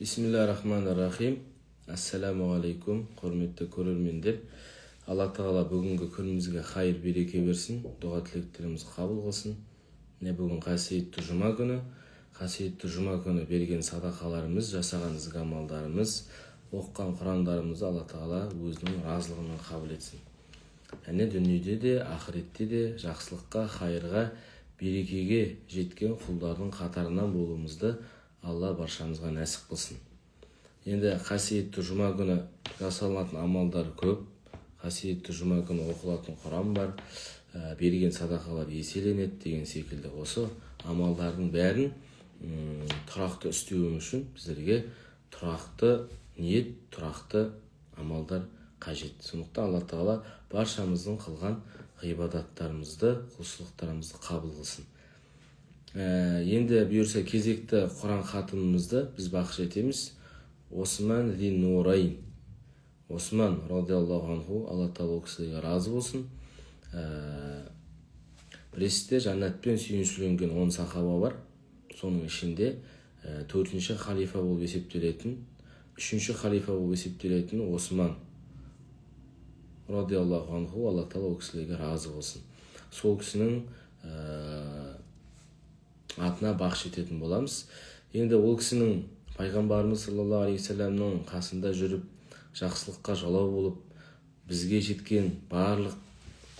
Bismillahirrahmanirrahim. Assalamu алейкум, құрметті көрермендер. Алла Тағала бүгінгі күнімізге хайыр береке берсін, дұға тілектерімізді қабыл қылсын. Бүгін қасиетті жұма күні. Қасиетті жұма күні берген садақаларымыз, жасаған ізгі амалдарымыз, оқыған құрандарымызды Алла Тағала өзінің разылығымен қабыл етсін. Және дүниеде де, ақыретте де жақсылыққа, хайырға, берекеге жеткен құлдардың қатарынан болуымызды Алла баршамызға нәсіп қылсын. Енді қасиетті жұма күні жасалатын амалдар көп. Қасиетті жұма күні оқылатын Құран бар, берген садақалар еселенеді деген секілді. Осы амалдардың бәрін тұрақты істеуіміз үшін біздерге тұрақты ниет, тұрақты амалдар қажет. Сондықтан Алла Тағала баршамыздың қылған ғибадаттарымызды, құлшылықтарымызды қабыл қылсын. Енді бұйырса кезекті Құран хатымымызды біз бақыш етеміз. Осман зин нурайн. Осман радиаллаху анху, Алла Тағала кісіге разы болсын. Білесіздер, жәннатпен сүйіншіленген 10 сахаба бар. Соның ішінде 4-ші халифа болып есептелетін, 3-ші халифа болып есептелетін Осман радиаллаху анху, Алла Тағала кісіге разы болсын. Сол кісінің атына бақыш ететін боламыз. Енді ол кісінің, пайғамбарымыз саллаллаху алейхи вассаламның қасында жүріп, жақсылыққа жалау болып, бізге жеткен барлық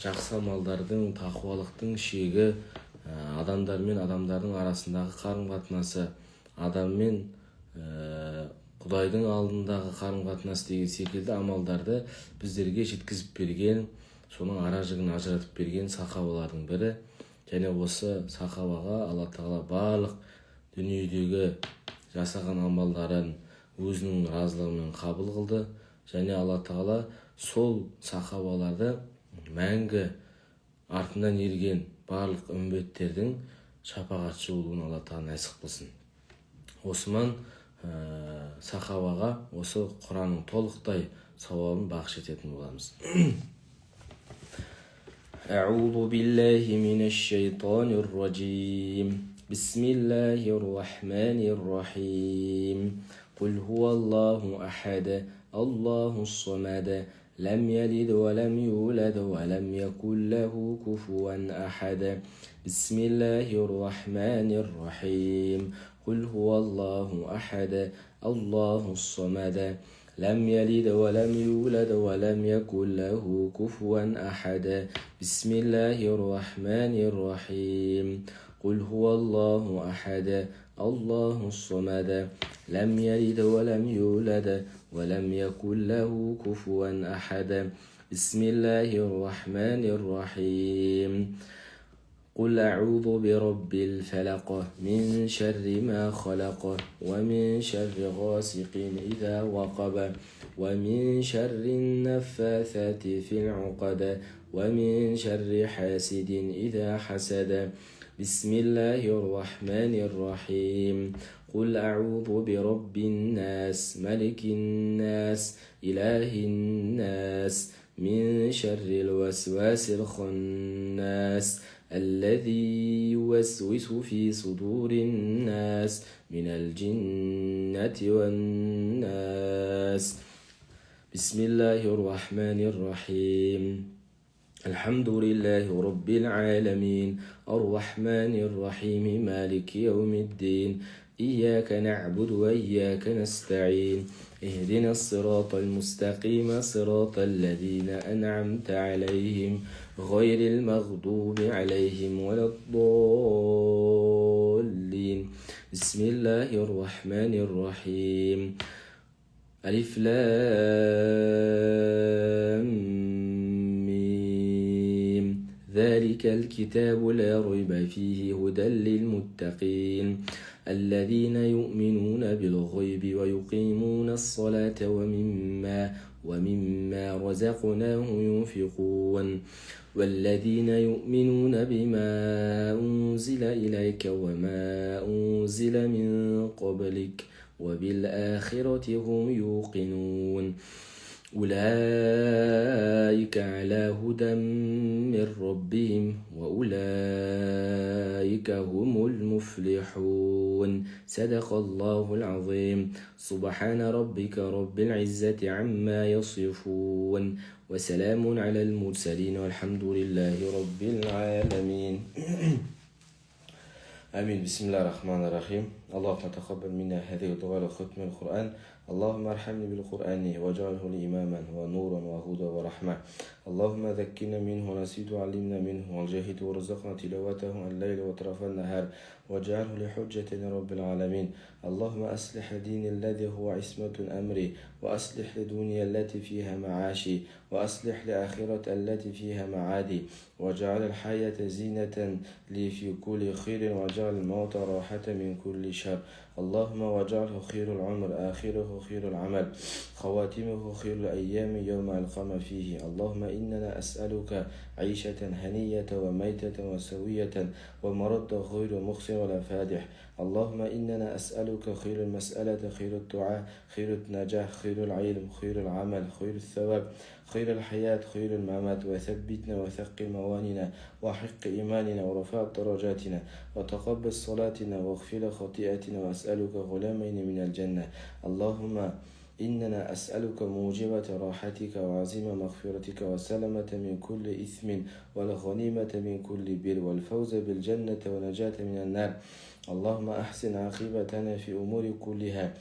жақсы амалдардың, тақуалықтың шегі, адамдар мен адамдардың арасындағы қарым-қатынасы, адам мен Құдайдың алдындағы қарым-қатынас деген секілді амалдарды біздерге жеткізіп берген, соның ара-жігін ажыратып берген сахабалардың бірі. Және осы сахабаға Алла Тағала барлық дүниедегі жасаған амалдарын өзінің разылығымен қабыл қылды. Және Алла Тағала сол сахабаларды мәңгі артынан ерген барлық үмбеттердің шапағатшы болуын Алла Тағала нәсіп қылсын. Осман сахабаға осы Құранның толықтай сауабын бақыш ететін боламыз. أعوذ بالله من الشيطان الرجيم بسم الله الرحمن الرحيم قل هو الله أحد الله الصمد لم يلد ولم يولد ولم يكن له كفوا أحد بسم الله الرحمن الرحيم قل هو الله أحد الله الصمد لم يلد ولم يولد ولم يكن له كفوا أحد بسم الله الرحمن الرحيم قل هو الله أحد الله الصمد لم يلد ولم يولد ولم يكن له كفوا أحد بسم الله الرحمن الرحيم قل أعوذ برب الفلق من شر ما خلق ومن شر غاسق إذا وقب ومن شر النفاثات في العقد ومن شر حاسد إذا حسد بسم الله الرحمن الرحيم قل أعوذ برب الناس ملك الناس إله الناس من شر الوسواس الخناس الذي يوسوس في صدور الناس من الجنة والناس بسم الله الرحمن الرحيم الحمد لله رب العالمين الرحمن الرحيم مالك يوم الدين إياك نعبد وإياك نستعين اهدنا الصراط المستقيم صراط الذين أنعمت عليهم غير المغضوب عليهم ولا الضالين بسم الله الرحمن الرحيم ألف لام ميم ذلك الكتاب لا ريب فيه هدى للمتقين الذين يؤمنون بالغيب ويقيمون الصلاة ومما رزقناهم ينفقون والذين يؤمنون بما أنزل إليك وما أنزل من قبلك وبالآخرة هم يوقنون أولئك على هدى من ربهم وأولئك أولئك هم المفلحون. صدق الله العظيم. سبحان ربك رب العزة عما يصفون وسلام على المرسلين والحمد لله رب العالمين. آمين. بسم الله الرحمن الرحيم. اللهم تقبل منا هذه الدعاء ختم القرآن. اللهم ارحمني بالقرآن واجعله لي إماما ونورا وهدى ورحمة. اللهم ذكرنا منه ونسيت علمنا منه والجاهد ورزقنا تلاوته الليل وأطراف النهار واجعله لحجة رب العالمين. اللهم أصلح ديني الذي هو عصمة أمري وأصلح لدنيا التي فيها معاشي وأصلح لآخرة التي فيها معادي واجعل الحياة زينة لي في كل خير واجعل الموت راحة من كل شر. اللهم واجعله خير العمر آخره خير العمل خواتمه خير الأيام يوم القام فيه. اللهم إننا أسألك عيشة هنية وميتة وسوية ومرض غير مخسر ولا فادح. اللهم إننا أسألك خير المسألة خير الدعاء خير النجاح خير العلم خير العمل خير الثواب خير الحياة خير الممات وثبتنا وثقل مواننا وحق إيماننا ورفع درجاتنا وتقبل صلاتنا واغفر خطيئتنا وأسألك غلامين من الجنة. اللهم إننا أسألك موجبة راحتك وعظيم مغفرتك والسلامة من كل إثم والغنيمة من كل بر والفوز بالجنة ونجاة من النار. اللهم أحسن عاقبتنا في أمور كلها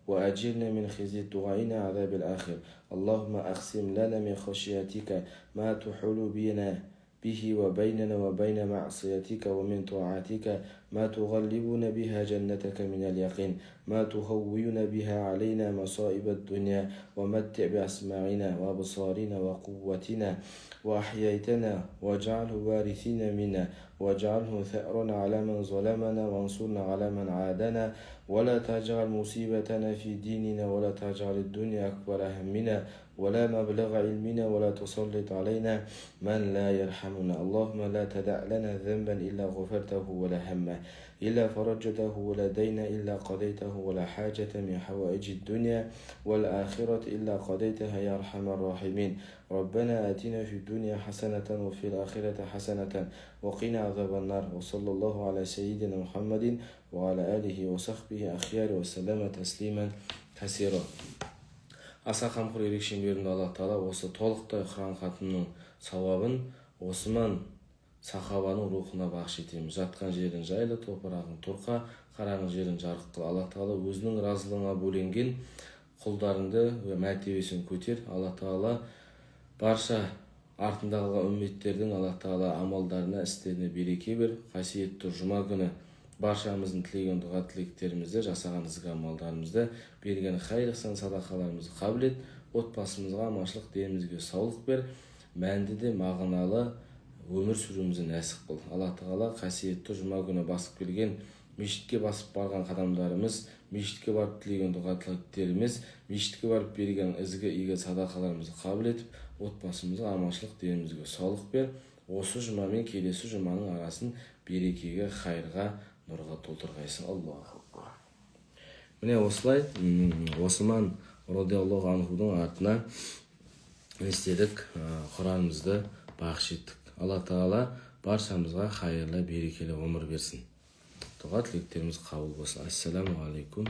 وأجرنا من خزي الدعاء عذاب الآخر. اللهم أقسم لنا من خشيتك ما تحول بنا به وبيننا وبين معصيتك ومن طاعتك ما تغلبنا بها جنتك من اليقين ما تهون بها علينا مصائب الدنيا ومتع بأسماعنا وأبصارنا وقوتنا وأحييتنا واجعله وارثين منا واجعله ثأرا على من ظلمنا وانصرنا على من عادنا ولا تجعل مصيبتنا في ديننا ولا تجعل الدنيا أكبر همنا ولا مبلغ علمنا ولا تسلط علينا من لا يرحمنا. اللهم لا تدع لنا ذنبا إلا غفرته ولا هما إلا فرجته ولا دين إلا قضيته ولا حاجة من حوائج الدنيا والآخرة إلا قضيتها يا أرحم الراحمين. ربنا آتنا في الدنيا حسنة وفي الآخرة حسنة وقنا عذاب النار. وصلى الله على سيدنا محمد وعلى آله وصحبه أخيار وسلم تسليما كثيرا. Аса қамқор ерекше берімді Аллах Тағала осы толықтай Құран хатымның сауабын Осман сахабаның рухына бағыш етеміз. Жатқан жерін жайлы, топырағын торқа, қараған жерін жарық қыл. Аллах Тағала өзінің разылығына бөленген құлдарыңды мәртебесін көтер. Аллах Тағала барша артында қалған үмметтердің Аллах Тағала амалдарына, істеріне береке бер. Қасиетті жұма күні баршамыздың тілеген дұға тілектерімізді, жасаған ізгі амалдарымызды, берген хайыр сан садақаларымызды қабыл ет. Отбасымызға аманшылық, денімізге саулық бер. Мәнді де мағыналы өмір сүруімізді нәсіп қыл. Аллах Тағала қасиетті жұма күні басып келген мешітке басып барған қадамдарымыз, мешітке барып тілеген дұға тілектеріміз, мешітке барып берген ізгі игі садақаларымызды қабыл етіп, отбасымызға аманшылық, денімізге саулық бер. Осы жұма мен келесі жұманың арасын берекеге, хайырға, нұрға толтырғайсың. Аллаху акбар. Міне осылай Осман радиаллаху анхудың артына істедік, Құранымызды бағыш еттік. Алла Тағала баршамызға хайырлы, берекелі ғұмыр берсін. Дұға тілектеріміз қабыл болсын. Ассаламу алейкум.